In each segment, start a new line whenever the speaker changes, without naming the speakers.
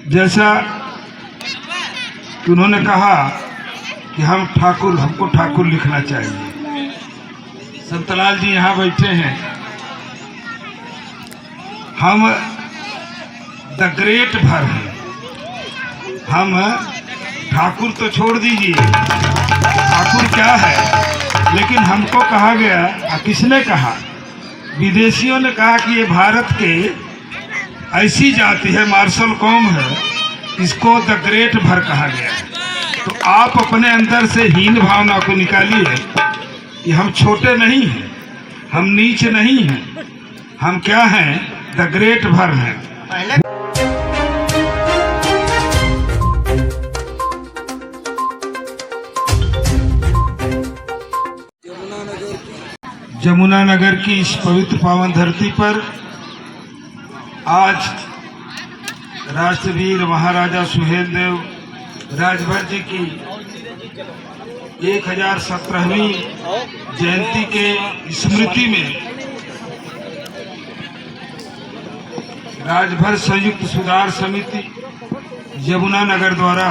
जैसा कि उन्होंने कहा कि हमको ठाकुर लिखना चाहिए। संतलाल जी यहाँ बैठे हैं। हम द ग्रेट भर हैं। हम ठाकुर तो छोड़ दीजिए, ठाकुर क्या है, लेकिन हमको कहा गया, किसने कहा? विदेशियों ने कहा कि ये भारत के ऐसी जाति है, मार्शल कौम है, इसको द ग्रेट भर कहा गया है। तो आप अपने अंदर से हीन भावना को निकालिए कि हम छोटे नहीं हैं, हम नीच नहीं हैं, हम क्या हैं? द ग्रेट भर हैं। जमुनानगर की इस पवित्र पावन धरती पर आज राष्ट्रवीर महाराजा सुहेलदेव राजभर जी की 1017वीं जयंती के स्मृति में राजभर संयुक्त सुधार समिति जमुनानगर द्वारा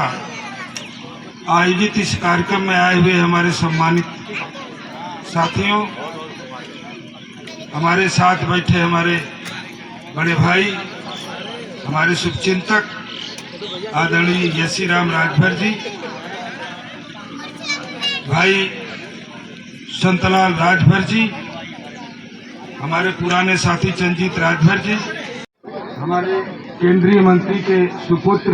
आयोजित इस कार्यक्रम में आए हुए हमारे सम्मानित साथियों, हमारे साथ बैठे हमारे बड़े भाई, हमारे शुभचिंतक आदरणीय यशीराम राजभर जी, भाई संतलाल राजभर जी, हमारे पुराने साथी चंजीत राजभर जी, हमारे केंद्रीय मंत्री के सुपुत्र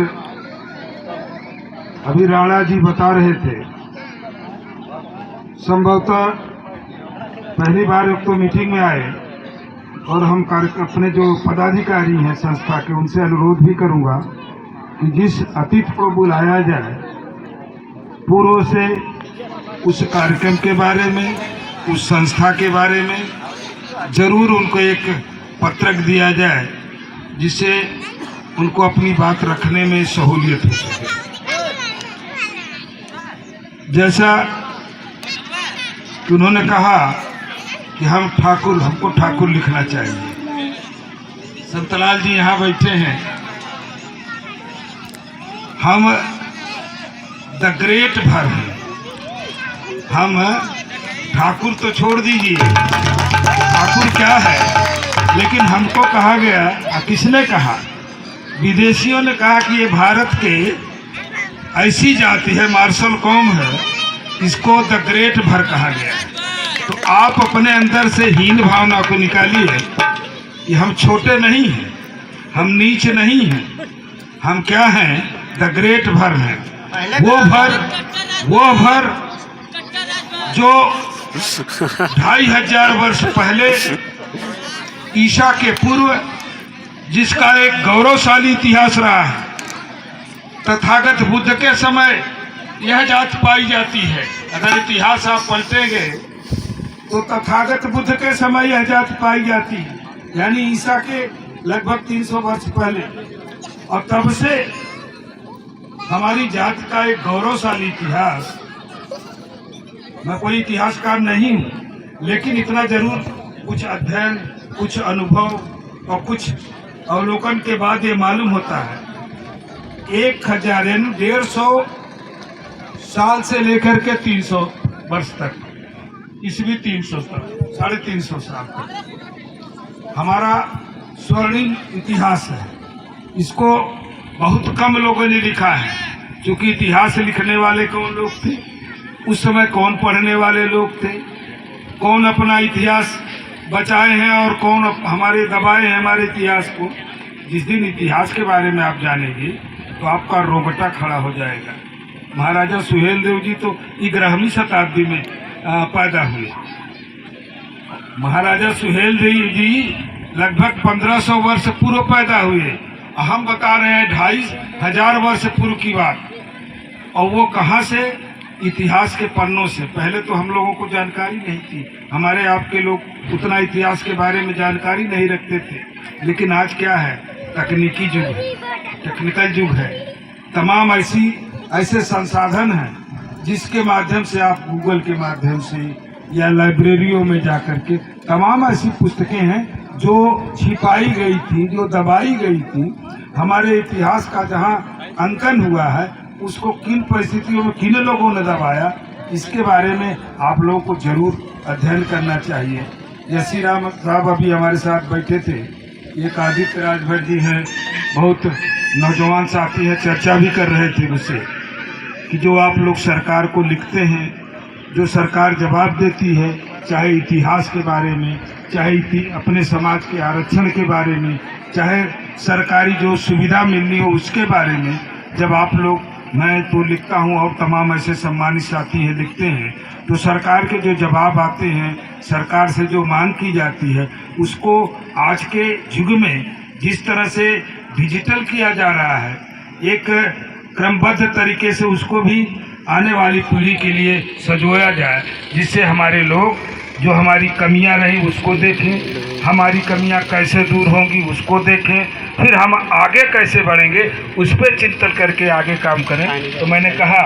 अभी राणा जी बता रहे थे, संभवतः पहली बार एक तो मीटिंग में आए और हम अपने जो पदाधिकारी हैं संस्था के, उनसे अनुरोध भी करूंगा कि जिस अतिथि को बुलाया जाए पूर्व से उस कार्यक्रम के बारे में, उस संस्था के बारे में जरूर उनको एक पत्रक दिया जाए, जिससे उनको अपनी बात रखने में सहूलियत हो सके। जैसा कि उन्होंने कहा कि हमको ठाकुर लिखना चाहिए। संतलाल जी यहाँ बैठे हैं। हम द ग्रेट भर हैं। हम ठाकुर तो छोड़ दीजिए, ठाकुर क्या है, लेकिन हमको कहा गया, किसने कहा? विदेशियों ने कहा कि ये भारत के ऐसी जाति है, मार्शल कौम है, इसको द ग्रेट भर कहा गया है। तो आप अपने अंदर से हीन भावना को निकालिए कि हम छोटे नहीं हैं, हम नीच नहीं हैं, हम क्या हैं? द ग्रेट भर हैं। वो भर जो 2500 वर्ष पहले ईसा के पूर्व, जिसका एक गौरवशाली इतिहास रहा है। तथागत बुद्ध के समय यह जाति पाई जाती है। अगर इतिहास आप पलटेंगे तो तथागत बुद्ध के समय यह जाति पाई जाती है, यानी ईसा के लगभग 300 वर्ष पहले। और तब से हमारी जाति का एक गौरवशाली इतिहास। मैं कोई इतिहासकार नहीं हूँ, लेकिन इतना जरूर कुछ अध्ययन, कुछ अनुभव और कुछ अवलोकन के बाद ये मालूम होता है 1,150 साल से लेकर के 300 वर्ष तक, ईस्वी 300 तक, 350 साल तक हमारा स्वर्णिम इतिहास है। इसको बहुत कम लोगों ने लिखा है, क्योंकि इतिहास लिखने वाले कौन लोग थे उस समय, कौन पढ़ने वाले लोग थे, कौन अपना इतिहास बचाए हैं और कौन हमारे दबाए हैं हमारे इतिहास को। जिस दिन इतिहास के बारे में आप जानेंगे तो आपका रोंगटा खड़ा हो जाएगा। महाराजा सुहेलदेव जी तो 11वीं शताब्दी में पैदा हुए। महाराजा सुहेलदेव जी लगभग 1500 वर्ष पूर्व पैदा हुए। हम बता रहे हैं 2500 वर्ष पूर्व की बात। और वो कहाँ से? इतिहास के पन्नों से। पहले तो हम लोगों को जानकारी नहीं थी, हमारे आपके लोग उतना इतिहास के बारे में जानकारी नहीं रखते थे। लेकिन आज क्या है? तकनीकी युग है, टेक्निकल युग है। तमाम ऐसे संसाधन हैं जिसके माध्यम से आप गूगल के माध्यम से या लाइब्रेरियों में जाकर के तमाम ऐसी पुस्तकें हैं जो छिपाई गई थी, जो दबाई गई थी, हमारे इतिहास का जहाँ अंकन हुआ है उसको किन परिस्थितियों में किन लोगों ने दबाया, इसके बारे में आप लोगों को जरूर अध्ययन करना चाहिए। यसी राम साहब अभी हमारे साथ बैठे थे, एक आदित्य राजभर जी हैं, बहुत नौजवान साथी हैं, चर्चा भी कर रहे थे उससे कि जो आप लोग सरकार को लिखते हैं, जो सरकार जवाब देती है, चाहे इतिहास के बारे में, चाहे अपने समाज के आरक्षण के बारे में, चाहे सरकारी जो सुविधा मिलनी हो उसके बारे में, जब आप लोग, मैं तो लिखता हूं और तमाम ऐसे सम्मानित साथी हैं लिखते हैं, तो सरकार के जो जवाब आते हैं, सरकार से जो मांग की जाती है, उसको आज के युग में जिस तरह से डिजिटल किया जा रहा है, एक क्रमबद्ध तरीके से उसको भी आने वाली पीढ़ी के लिए सजोया जाए, जिससे हमारे लोग जो हमारी कमियां रही उसको देखें, हमारी कमियां कैसे दूर होंगी उसको देखें, फिर हम आगे कैसे बढ़ेंगे उस पर चिंतन करके आगे काम करें। तो मैंने कहा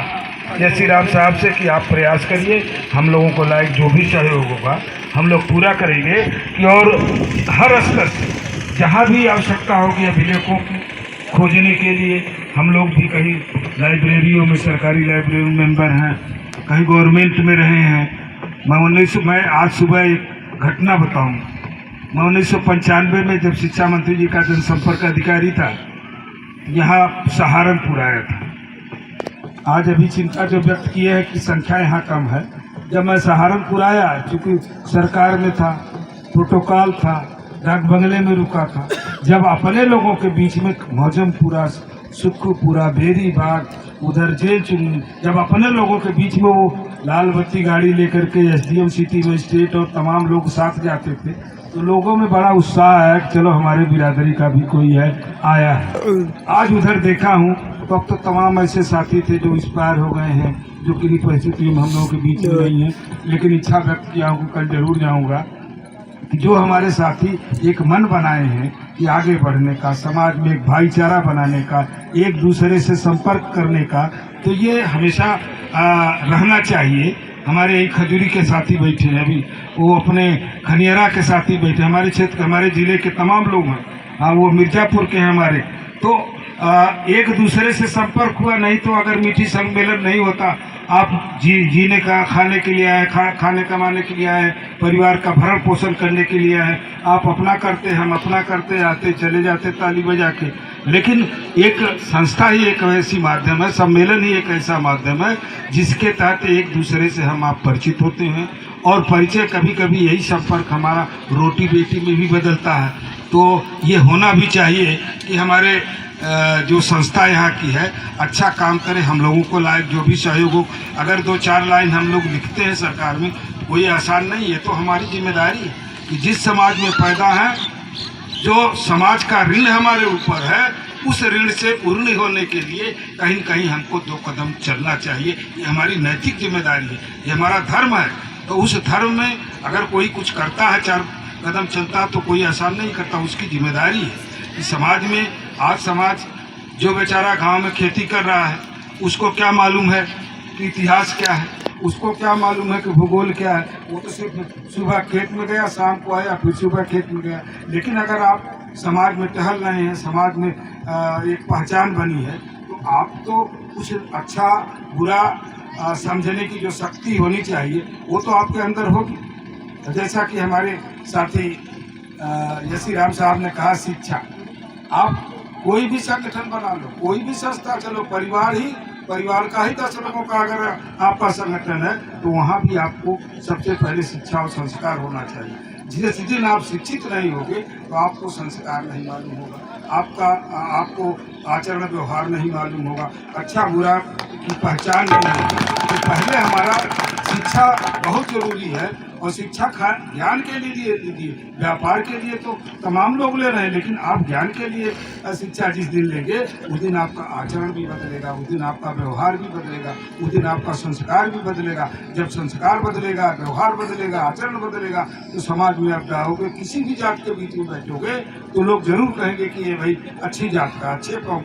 जय राम साहब से कि आप प्रयास करिए, हम लोगों को लायक जो भी सहयोग होगा हम लोग पूरा करेंगे कि और हर स्तर से जहाँ भी आवश्यकता होगी अभिलेखों की खोजने के लिए, हम लोग भी कहीं लाइब्रेरियों में, सरकारी लाइब्रेरी में मेंबर हैं, कहीं गवर्नमेंट में रहे हैं। मैं आज सुबह एक घटना बताऊं। मैं 1995 में जब शिक्षा मंत्री जी का जनसंपर्क अधिकारी था, यहाँ सहारनपुर आया था। आज अभी चिंता जो व्यक्त की है कि संख्या यहाँ कम है। जब मैं सहारनपुर आया, चूँकि सरकार में था, प्रोटोकॉल था, डाक बंगले में रुका था, जब अपने लोगों के बीच में मौजमपुरा, सुखपुरा, बेरीबाग, उधर जेल चुनी, जब अपने लोगों के बीच में वो लाल बत्ती गाड़ी लेकर के एसडीएम सिटी मजिस्ट्रेट और तमाम लोग साथ जाते थे, तो लोगों में बड़ा उत्साह है कि चलो हमारे बिरादरी का भी कोई है आया है। आज उधर देखा हूँ तो अब तो तमाम ऐसे साथी थे जो इंस्पायर हो गए हैं, जो किन्हीं परिस्थितियों में हम लोगों के बीच में नहीं है, लेकिन इच्छा व्यक्त किया हूँ कल जरूर जाऊँगा। जो हमारे साथी एक मन बनाए हैं कि आगे बढ़ने का, समाज में एक भाईचारा बनाने का, एक दूसरे से संपर्क करने का, तो ये हमेशा रहना चाहिए। हमारे एक खजूरी के साथी बैठे हैं, अभी वो अपने खनियरा के साथी बैठे, हमारे क्षेत्र, हमारे जिले के तमाम लोग हैं, वो मिर्जापुर के हैं हमारे। तो एक दूसरे से संपर्क हुआ, नहीं तो अगर मीठी सम्मेलन नहीं होता, आप जीने का, खाने के लिए आए, खाने कमाने के लिए आए, परिवार का भरण पोषण करने के लिए आए, आप अपना करते, हम अपना करते, आते चले जाते ताली बजा के। लेकिन एक संस्था ही एक ऐसी माध्यम है, सम्मेलन ही एक ऐसा माध्यम है जिसके तहत एक दूसरे से हम आप परिचित होते हैं, और परिचय कभी कभी यही संपर्क हमारा रोटी बेटी में भी बदलता है। तो ये होना भी चाहिए कि हमारे जो संस्था यहाँ की है अच्छा काम करे, हम लोगों को लायक जो भी सहयोग हो। अगर 2-4 लाइन हम लोग लिखते हैं सरकार में, कोई आसान नहीं है, तो हमारी जिम्मेदारी है कि जिस समाज में पैदा है, जो समाज का ऋण हमारे ऊपर है, उस ऋण से पूर्ण होने के लिए कहीं न कहीं हमको 2 कदम चलना चाहिए। ये हमारी नैतिक जिम्मेदारी है, ये हमारा धर्म है। तो उस धर्म में अगर कोई कुछ करता है, 4 कदम चलता, तो कोई आसान नहीं करता, उसकी जिम्मेदारी है कि समाज में, आज समाज जो बेचारा गांव में खेती कर रहा है, उसको क्या मालूम है कि इतिहास क्या है, उसको क्या मालूम है कि भूगोल क्या है। वो तो सिर्फ सुबह खेत में गया, शाम को आया, फिर सुबह खेत में गया। लेकिन अगर आप समाज में टहल रहे हैं, समाज में एक पहचान बनी है, तो आप तो कुछ अच्छा बुरा समझने की जो शक्ति होनी चाहिए वो तो आपके अंदर होगी। जैसा कि हमारे साथी यसी राम साहब ने कहा, शिक्षा, आप कोई भी संगठन बना लो, कोई भी संस्था, चलो परिवार का ही 10 लोगों का अगर आपका संगठन है, तो वहाँ भी आपको सबसे पहले शिक्षा और संस्कार होना चाहिए। जिस दिन आप शिक्षित नहीं होगे तो आपको संस्कार नहीं मालूम होगा, आपको आचरण व्यवहार नहीं मालूम होगा, अच्छा बुरा की पहचान नहीं होगी। तो पहले हमारा शिक्षा बहुत जरूरी है, और शिक्षा ज्ञान के लिए लीजिए, व्यापार के लिए तो तमाम लोग ले रहे हैं, लेकिन आप ज्ञान के लिए शिक्षा जिस दिन लेंगे, उस दिन आपका आचरण भी बदलेगा, उस दिन आपका व्यवहार भी बदलेगा, उस दिन आपका संस्कार भी बदलेगा। जब संस्कार बदलेगा, व्यवहार बदलेगा, आचरण बदलेगा, तो समाज में आप जाओगे, किसी भी जात के बीच में बैठोगे तो लोग जरूर कहेंगे कि ये भाई अच्छी जात का, अच्छे कौम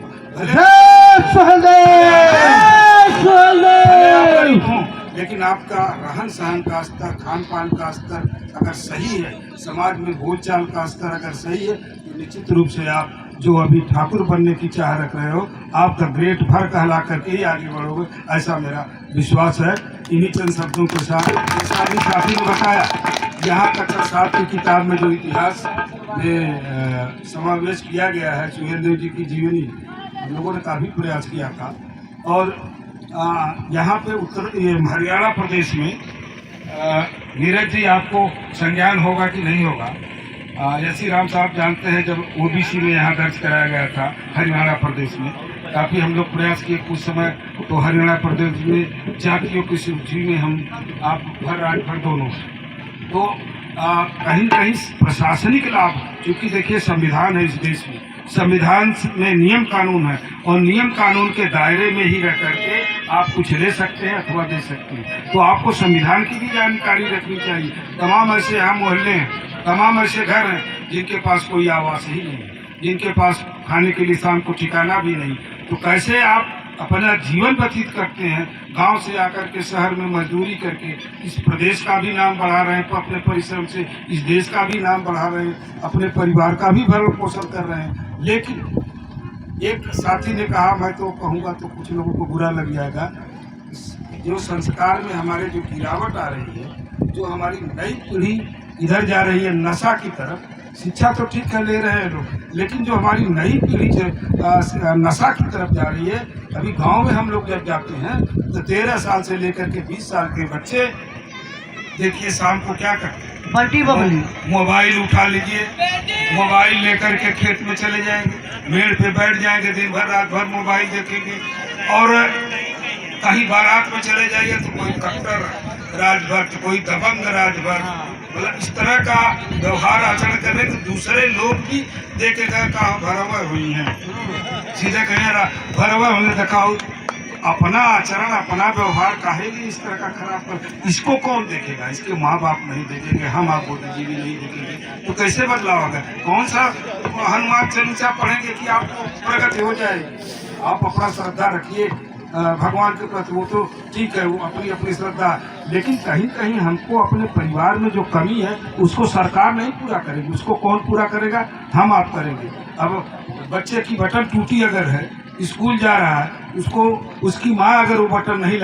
लेकिन आपका रहन सहन का स्तर, खान पान का स्तर अगर सही है, समाज में बोलचाल का स्तर अगर सही है, तो निश्चित रूप से आप जो अभी ठाकुर बनने की चाह रख रहे हो, आप द ग्रेट भर कहला करके ही आगे बढ़ोगे, ऐसा मेरा विश्वास है। इन्हीं चंद शब्दों के साथ साथी ने बताया, यहाँ तक साथ की किताब में जो इतिहास में समावेश किया गया है सुहेल देव जी की जीवनी, हम लोगों ने काफ़ी प्रयास किया था। और यहाँ पे हरियाणा प्रदेश में नीरज जी आपको संज्ञान होगा कि नहीं होगा, जैसी राम साहब जानते हैं, जब ओबीसी में यहाँ दर्ज कराया गया था हरियाणा प्रदेश में, काफ़ी हम लोग प्रयास किए कुछ समय, तो हरियाणा प्रदेश में जातियों की सूची में हम आप भर राजभर दोनों, तो कहीं कहीं प्रशासनिक लाभ, क्योंकि देखिए संविधान है इस देश में, संविधान में नियम कानून है और नियम कानून के दायरे में ही रह करके आप कुछ ले सकते हैं अथवा दे सकते हैं। तो आपको संविधान की भी जानकारी रखनी चाहिए। तमाम ऐसे यहाँ मोहल्ले हैं, तमाम ऐसे घर हैं जिनके पास कोई आवास ही नहीं, जिनके पास खाने के लिए शाम को ठिकाना भी नहीं, तो कैसे आप अपना जीवन व्यतीत करते हैं, गांव से आकर के शहर में मजदूरी करके इस प्रदेश का भी नाम बढ़ा रहे हैं, अपने परिश्रम से इस देश का भी नाम बढ़ा रहे हैं, अपने परिवार का भी भरण पोषण कर रहे हैं। लेकिन एक साथी ने कहा, मैं तो कहूँगा तो कुछ लोगों को बुरा लग जाएगा, जो संस्कार में हमारे जो गिरावट आ रही है, जो हमारी नई पीढ़ी इधर जा रही है नशा की तरफ, शिक्षा तो ठीक है ले रहे हैं लोग, लेकिन जो हमारी नई पीढ़ी नशा की तरफ जा रही है, अभी गांव में हम लोग जब जाते हैं तो 13 साल से लेकर के 20 साल के बच्चे देखिए शाम को क्या करते हैं,
बल्टी बबली
मोबाइल उठा लीजिए, मोबाइल लेकर के खेत में चले जाएंगे, मेड़ पे बैठ जाएंगे, दिन भर रात भर मोबाइल देखेंगे। और कहीं बारात में चले जाइए तो कोई कट्टर राजभक्त, कोई दबंग राजभक्त, मतलब इस तरह का व्यवहार आचरण करने तो दूसरे लोग भी देखेगा कहा भरवा हुई हैं, सीधे कहें भरवा हुई दिखाओ, अपना आचरण अपना व्यवहार काहे भी इस तरह का खराब कर, इसको कौन देखेगा, इसके माँ बाप नहीं देखेंगे, हम आप जी भी नहीं देखेंगे, तो कैसे बदलाव होगा? कौन सा हनुमान चालीसा पढ़ेंगे कि आपको प्रगति हो जाएगी? आप अपना श्रद्धा रखिए भगवान के प्रति, वो तो ठीक है, वो अपनी अपनी श्रद्धा, लेकिन कहीं कहीं हमको अपने परिवार में जो कमी है उसको सरकार नहीं पूरा करेगी, उसको कौन पूरा करेगा? हम आप करेंगे। अब बच्चे की बटन टूटी अगर है, स्कूल जा रहा है, उसको उसकी माँ अगर वो बटन नहीं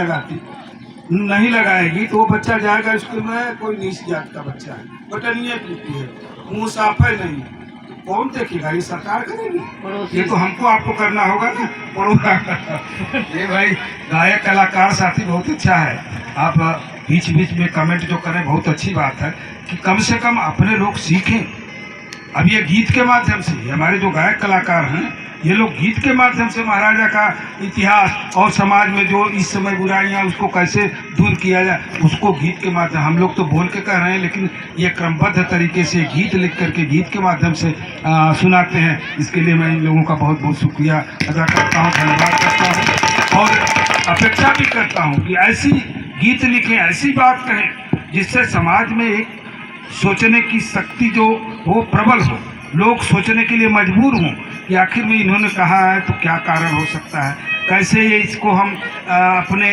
लगाएगी तो वो बच्चा जाएगा स्कूल में, कोई नीच जात का बच्चा है, बटन ये टूटी है, मुँह साफ है नहीं, कौन देखेगा? ये सरकार करेगी, ये तो हमको आपको करना होगा ना। ये भाई गायक कलाकार साथी बहुत अच्छा है, आप बीच बीच में कमेंट जो करें बहुत अच्छी बात है कि कम से कम अपने लोग सीखें। अब ये गीत के माध्यम से, हमारे जो गायक कलाकार हैं ये लोग गीत के माध्यम से महाराजा का इतिहास और समाज में जो इस समय बुराइयां उसको कैसे दूर किया जाए उसको गीत के माध्यम, हम लोग तो बोल के कह रहे हैं लेकिन ये क्रमबद्ध तरीके से गीत लिख करके गीत के माध्यम से सुनाते हैं। इसके लिए मैं इन लोगों का बहुत बहुत शुक्रिया अदा करता हूँ, धन्यवाद करता हूँ और अपेक्षा भी करता हूँ कि ऐसी गीत लिखें, ऐसी बात कहें जिससे समाज में एक सोचने की शक्ति जो वो प्रबल हो, लोग सोचने के लिए मजबूर हों कि आखिर में इन्होंने कहा है तो क्या कारण हो सकता है, कैसे ये इसको हम अपने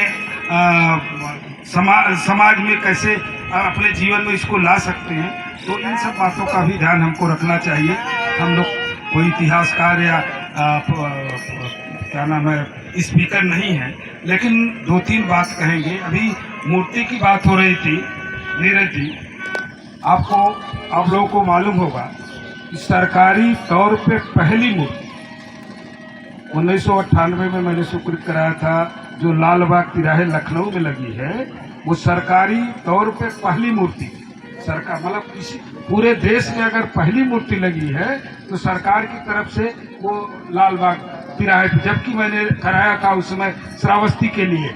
समाज में कैसे अपने जीवन में इसको ला सकते हैं। तो इन सब बातों का भी ध्यान हमको रखना चाहिए। हम लोग कोई इतिहासकार या क्या नाम है स्पीकर नहीं है, लेकिन 2-3 बात कहेंगे। अभी मूर्ति की बात हो रही थी नीरज जी, आप लोगों को मालूम होगा सरकारी तौर पे पहली मूर्ति 1998 में मैंने स्वीकृत कराया था, जो लाल बाग तिराहे लखनऊ में लगी है, वो सरकारी तौर पे पहली मूर्ति सरकार, मतलब किसी पूरे देश में अगर पहली मूर्ति लगी है तो सरकार की तरफ से वो लाल बाग तिराहे, जबकि मैंने कराया था उस समय श्रावस्ती के लिए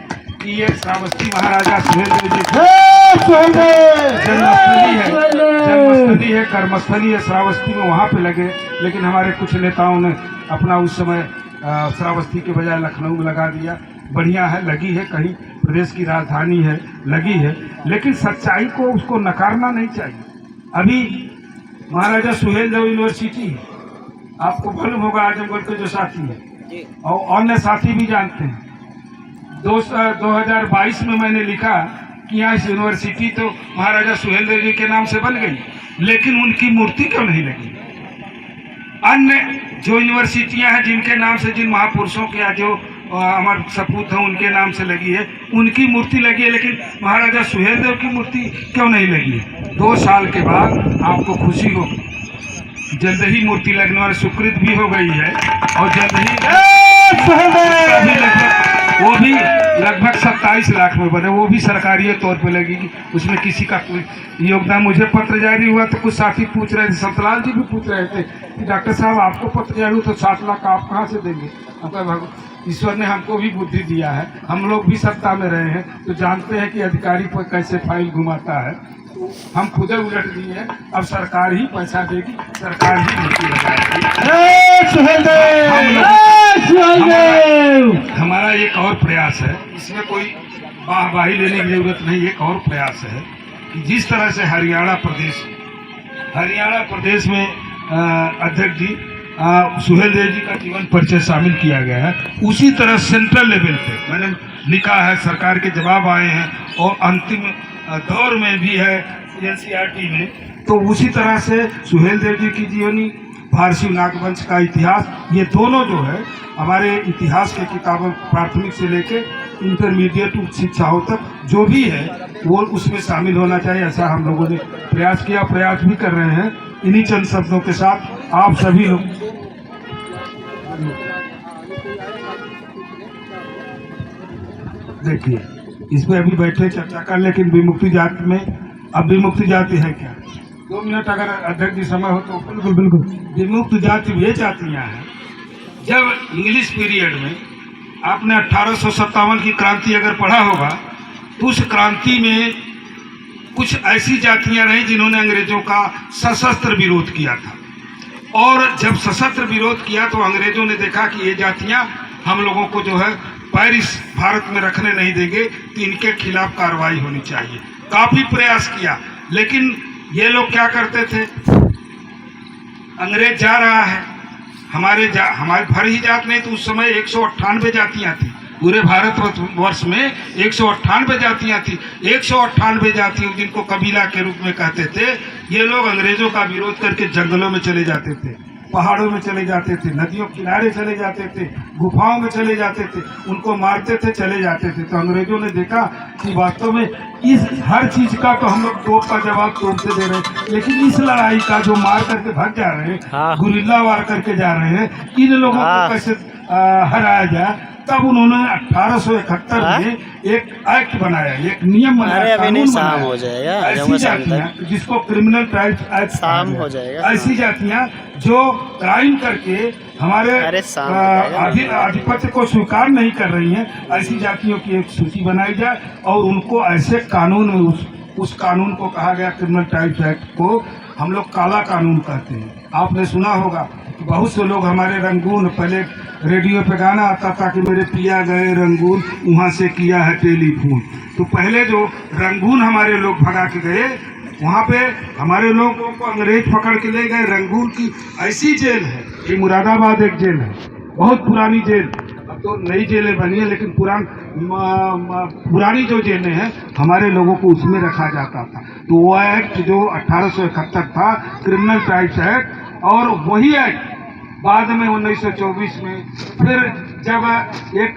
कि ये श्रावस्ती महाराजा सुहेल देव जी जन्मस्थली है, कर्मस्थली है श्रावस्ती में, वहाँ पे लगे, लेकिन हमारे कुछ नेताओं ने अपना उस समय श्रावस्ती के बजाय लखनऊ में लगा दिया। बढ़िया है, लगी है, कहीं प्रदेश की राजधानी है, लगी है, लेकिन सच्चाई को उसको नकारना नहीं चाहिए। अभी महाराजा सुहेल देव यूनिवर्सिटी है, आपको मालूम होगा, आजमगढ़ के जो साथी है और अन्य साथी भी जानते हैं। 2022 में मैंने लिखा कि यहाँ इस यूनिवर्सिटी तो महाराजा सुहेल देव जी के नाम से बन गई, लेकिन उनकी मूर्ति क्यों नहीं लगी? अन्य जो यूनिवर्सिटियां हैं जिनके नाम से, जिन महापुरुषों के या जो अमर सपूत हैं उनके नाम से लगी है, उनकी मूर्ति लगी है, लेकिन महाराजा सुहेलदेव की मूर्ति क्यों नहीं लगी है? 2 साल के बाद आपको खुशी होगी, जल्द ही मूर्ति लगने वाली स्वीकृत भी हो गई है और जल्द ही वो भी लगभग 27 लाख में बने, वो भी सरकारी तौर पे लगेगी, उसमें किसी का कोई योगदान। मुझे पत्र जारी हुआ तो कुछ साथी पूछ रहे थे, सतलाल जी भी पूछ रहे थे कि डॉक्टर साहब आपको पत्र जारी हुआ तो 60 लाख आप कहाँ से देंगे? भगवान ईश्वर ने हमको भी बुद्धि दिया है, हम लोग भी सत्ता में रहे हैं तो जानते हैं कि अधिकारी पर कैसे फाइल घुमाता है। तो हम खुद उलट दिए हैं, अब सरकार ही पैसा देगी, सरकार ही नीति लगाएगी। हमारा एक और प्रयास है, इसमें कोई वाहवाही लेने की जरूरत नहीं, एक और प्रयास है कि जिस तरह से हरियाणा प्रदेश में अध्यक्ष जी सुहेलदेव जी का जीवन परिचय शामिल किया गया है, उसी तरह सेंट्रल लेवल पे मैंने लिखा है, सरकार के जवाब आए हैं और अंतिम दौर में भी है एनसीईआरटी में, तो उसी तरह से सुहेलदेव जी की जीवनी, फारसी नागवंश का इतिहास, ये दोनों जो है हमारे इतिहास के किताबों प्राथमिक से लेके इंटरमीडिएट उच्च शिक्षाओं तक जो भी है वो उसमें शामिल होना चाहिए। ऐसा हम लोगों ने प्रयास किया, प्रयास भी कर रहे हैं। इन्हीं चंद शब्दों के साथ आप सभी लोग देखिए, इस पर अभी बैठे चर्चा कर, लेकिन विमुक्ति जाति में अब विमुक्ति जाति है क्या? 2 मिनट अगर अध्यक्ष जी समय हो तो। बिल्कुल बिल्कुल। विमुक्त जाति वे जातियां हैं, जब इंग्लिश पीरियड में आपने 1857 की क्रांति अगर पढ़ा होगा तो उस क्रांति में कुछ ऐसी जातियां रहीं जिन्होंने अंग्रेजों का सशस्त्र विरोध किया था, और जब सशस्त्र विरोध किया तो अंग्रेजों ने देखा कि ये जातियां हम लोगों को जो है पैर इस भारत में रखने नहीं देंगे, तो इनके खिलाफ कार्रवाई होनी चाहिए। काफी प्रयास किया, लेकिन ये लोग क्या करते थे, अंग्रेज जा रहा है, हमारे भर ही जात नहीं, तो उस समय 198 जातियां थी पूरे भारतवर्ष में, 198 जातियां थी। 198 जातियों जिनको कबीला के रूप में कहते थे, ये लोग अंग्रेजों का विरोध करके जंगलों में चले जाते थे, पहाड़ों में चले जाते थे, नदियों किनारे चले जाते थे, गुफाओं में चले जाते थे, उनको मारते थे, चले जाते थे। तो अंग्रेजों ने देखा कि वास्तव में इस हर चीज का तो हम लोग तोप का जवाब तोप से दे रहे हैं, लेकिन इस लड़ाई का जो मार करके भाग जा रहे हैं, गुरिल्ला वार करके जा रहे हैं, इन लोगों को कैसे हराया जाए। तब उन्होंने 1871 में एक एक्ट बनाया, एक नियम बनाया, कानून बनाया, ऐसी जातियां जिसको क्रिमिनल ट्राइब्स एक्ट हो जाएगा, ऐसी जातियां जो क्राइम करके हमारे आधिपत्य को स्वीकार नहीं कर रही हैं, ऐसी जातियों की एक सूची बनाई जाए और उनको ऐसे कानून में उस कानून को कहा गया, क्रिमिनल ट्राइब्स एक्ट को हम लोग काला कानून कहते हैं। आपने सुना होगा बहुत से लोग हमारे रंगून, पहले रेडियो पे गाना आता था कि मेरे पिया गए रंगून, वहाँ से किया है टेलीफोन। तो पहले जो रंगून हमारे लोग भगा के गए, वहाँ पे हमारे लोगों को अंग्रेज पकड़ के ले गए। रंगून की ऐसी जेल है, ये मुरादाबाद एक जेल है, बहुत पुरानी जेल, अब तो नई जेलें बनी है, लेकिन पुरानी जो जेलें हैं हमारे लोगों को उसमें रखा जाता था। तो वो एक्ट जो 1871 था, क्रिमिनल ट्राइब्स एक्ट, और वही एक्ट बाद में 1924 में फिर जब एक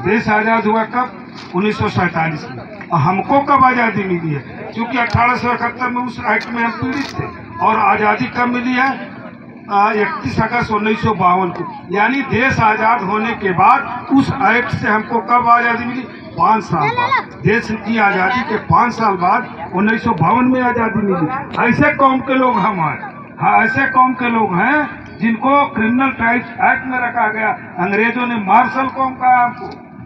देश आज़ाद हुआ, कब? 1947 में। और हमको कब आज़ादी मिली है? क्योंकि 1871 में उस एक्ट में हम पीड़ित थे, और आज़ादी कब मिली है? 31 अगस्त 1952 को, यानी देश आज़ाद होने के बाद उस एक्ट से हमको कब आज़ादी मिली? 5 साल बाद। देश की आज़ादी के 5 साल बाद 1952 में आज़ादी मिली। ऐसे कौम के लोग हम हैं, हाँ, ऐसे कौम के लोग हैं जिनको क्रिमिनल ट्राइब्स एक्ट में रखा गया। अंग्रेजों ने मार्शल कौम कहा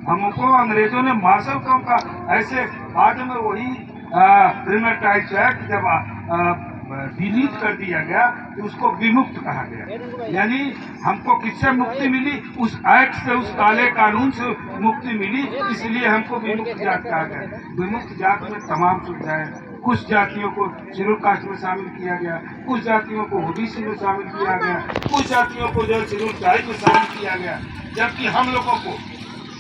हमको अंग्रेजों ने मार्शल कौम कहा। ऐसे बाद में वही क्रिमिनल ट्राइब्स एक्ट जब डिलीट कर दिया गया तो उसको विमुक्त कहा गया। यानी हमको किससे मुक्ति मिली? उस एक्ट से, उस काले कानून से मुक्ति मिली, इसलिए हमको विमुक्त जात कहा गया। विमुक्त जात में तमाम सुविधाएं, कुछ जातियों को शेड्यूल कास्ट में शामिल किया गया, कुछ जातियों को ओबीसी में शामिल किया गया, कुछ जातियों को जो शेड्यूल ट्राइब में शामिल किया गया, जबकि हम लोगों को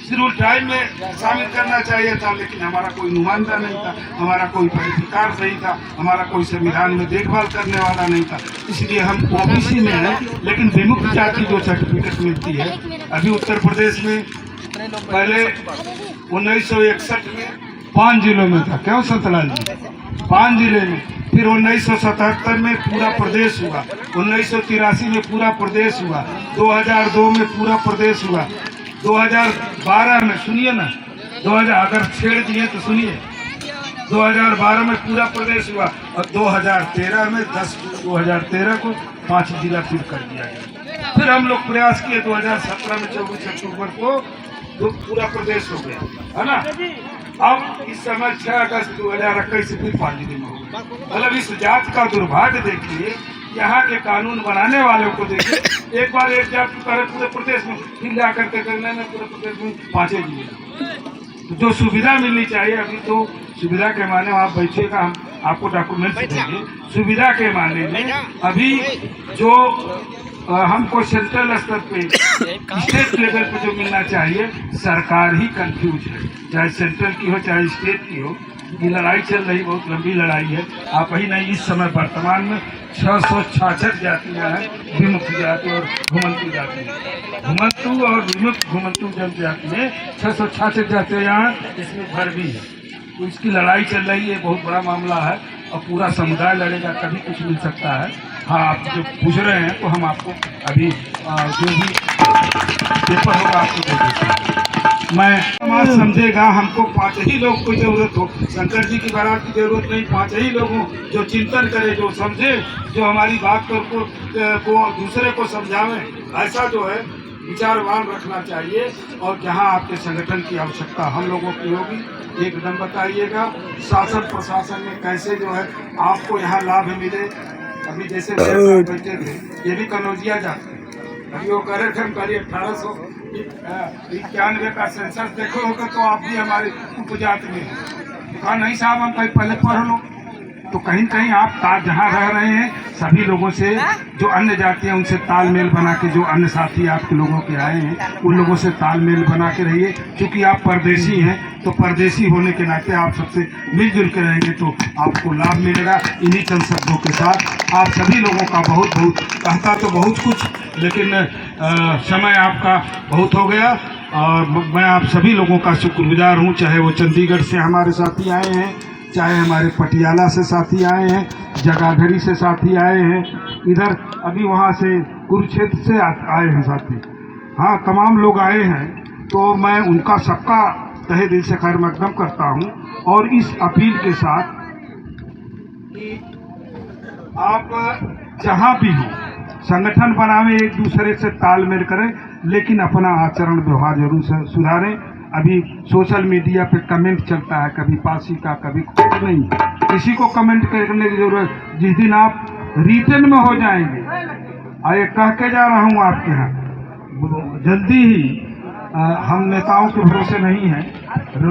शेड्यूल ट्राइब में शामिल करना चाहिए था, लेकिन हमारा कोई नुमाइंदा नहीं था, हमारा कोई पदाधिकार नहीं था, हमारा कोई संविधान में देखभाल करने वाला नहीं था। इसलिए हम ओबीसी में हैं, लेकिन विमुक्त जाति जो सर्टिफिकेट मिलती है अभी उत्तर प्रदेश में पहले 1961 में 5 जिलों में था। क्यों सतलाल जी? 5 जिले में। फिर 1977 में पूरा प्रदेश हुआ, 1983 में पूरा प्रदेश हुआ, 2002 में पूरा प्रदेश हुआ, 2012 में सुनिए ना, 2000 अगर छेड़ दिए तो सुनिए, 2012 में पूरा प्रदेश हुआ और 2013 में 2013 को 5 जिला फिर कर दिया गया। फिर हम लोग प्रयास किए 2017 में 24 अक्टूबर को तो पूरा प्रदेश हो गया, है ना। अब इस समय 6 अगस्त 2021 से फिर 5 जिले में हो गया। मतलब इस जात का दुर्भाग्य देखिए, यहाँ के कानून बनाने वालों को देखिए, एक बार एक जात की तरह पूरे प्रदेश में, फिर जा करके करने में पूरे प्रदेश में 5 जिले। तो जो सुविधा मिलनी चाहिए, अभी तो सुविधा के माने में आप बैठिएगा, हम आपको डॉक्यूमेंट्स देंगे। सुविधा के माने में अभी जो हमको सेंट्रल स्तर पे स्टेट लेवल पे जो मिलना चाहिए, सरकार ही कंफ्यूज है, चाहे सेंट्रल की हो चाहे स्टेट की हो। ये लड़ाई चल रही, बहुत लंबी लड़ाई है। आप ही नहीं, इस समय वर्तमान में 666 जातियाँ हैं, विमुक्त जाति और घुमंतु जाति। घुमंतु और विमुक्त घुमंतु जनजाति में 666 जातियाँ हैं, इसमें भर भी है। तो इसकी लड़ाई चल रही है, बहुत बड़ा मामला है और पूरा समुदाय लड़ेगा तभी कुछ मिल सकता है। हाँ, आप जो पूछ रहे हैं तो हम आपको अभी जो भी पेपर होगा आपको दे देते हैं। मैं समाज समझेगा, हमको 5 ही लोग को जरूरत हो, शंकर जी की बारात की जरूरत नहीं, 5 ही लोगों जो चिंतन करे, जो समझे, जो हमारी बात को दूसरे को समझावे, ऐसा जो है विचारवान रखना चाहिए। और जहाँ आपके संगठन की आवश्यकता हम लोगों की होगी, एकदम बताइएगा। शासन प्रशासन में कैसे जो है आपको यहाँ लाभ मिले। अभी जैसे बैठे थे, ये भी कनौजिया जाते हैं, अभी वो कह रहे थे हम करीब 1891 का सेंसस देखो होगा तो आप भी हमारे उपजात में। कहा नहीं साहब, हम कहीं पहले पढ़ लो। तो कहीं कहीं आप जहाँ रह रहे हैं सभी लोगों से, जो अन्य जाति हैं उनसे तालमेल बना के, जो अन्य साथी आपके लोगों के आए हैं उन लोगों से तालमेल बना के रहिए। क्योंकि आप परदेशी हैं, तो परदेशी होने के नाते आप सबसे मिलजुल के रहेंगे तो आपको लाभ मिलेगा। इन्हीं चंद शब्दों के साथ आप सभी लोगों का बहुत बहुत, कहता तो बहुत कुछ, लेकिन समय आपका बहुत हो गया और मैं आप सभी लोगों का शुक्रगुजार हूँ। चाहे वो चंडीगढ़ से हमारे साथी आए हैं, चाहे हमारे पटियाला से साथी आए हैं, जगाधरी से साथी आए हैं, इधर अभी वहाँ से कुरुक्षेत्र से आए हैं साथी। हाँ, तमाम लोग आए हैं, तो मैं उनका सबका तहे दिल से खैर मकदम करता हूँ। और इस अपील के साथ कि आप जहाँ भी हो संगठन बनावे, एक दूसरे से तालमेल करें, लेकिन अपना आचरण व्यवहार जरूर सुधारें। अभी सोशल मीडिया पे कमेंट चलता है, कभी पासी का कभी नहीं, किसी को कमेंट करने की जरूरत। जिस दिन आप रिटर्न में हो जाएंगे, आए कह के जा रहा हूँ आपके यहाँ, जल्दी ही हम नेताओं के भरोसे नहीं हैं,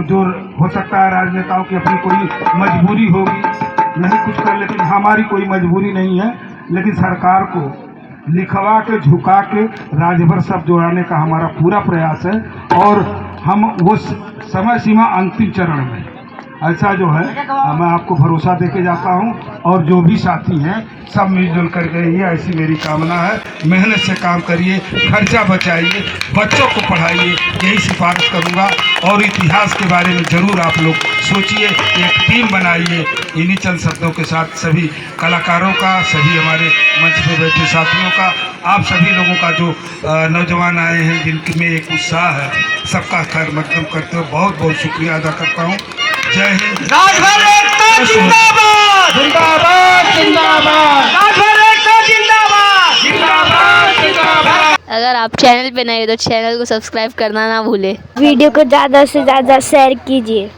जो हो सकता है राजनेताओं की अपनी कोई मजबूरी होगी, नहीं कुछ कर, लेकिन हमारी कोई मजबूरी नहीं है। लेकिन सरकार को लिखवा के, झुका के राजभर सब जोड़ाने का हमारा पूरा प्रयास है। और हम वो समय सीमा अंतिम चरण में, ऐसा जो है मैं आपको भरोसा देके जाता हूं। और जो भी साथी हैं सब मिलजुल कर गए, ये ऐसी मेरी कामना है। मेहनत से काम करिए, खर्चा बचाइए, बच्चों को पढ़ाइए, यही सिफारिश करूंगा। और इतिहास के बारे में जरूर आप लोग सोचिए, एक टीम बनाइए। इन्हीं चंद शब्दों के साथ सभी कलाकारों का, सभी हमारे मंच पर बैठे साथियों का, आप सभी लोगों का जो नौजवान आए हैं जिनमें एक उत्साह है, सबका खैर मकदम करते हुए बहुत बहुत शुक्रिया अदा करता हूँ। जय हिंद।
राजभर एकता जिंदाबाद,
जिंदाबाद जिंदाबाद,
राजभर एकता जिंदाबाद,
जिंदाबाद जिंदाबाद।
अगर आप चैनल पे नए हो तो चैनल को सब्सक्राइब करना ना भूले।
वीडियो को ज़्यादा से ज़्यादा शेयर कीजिए।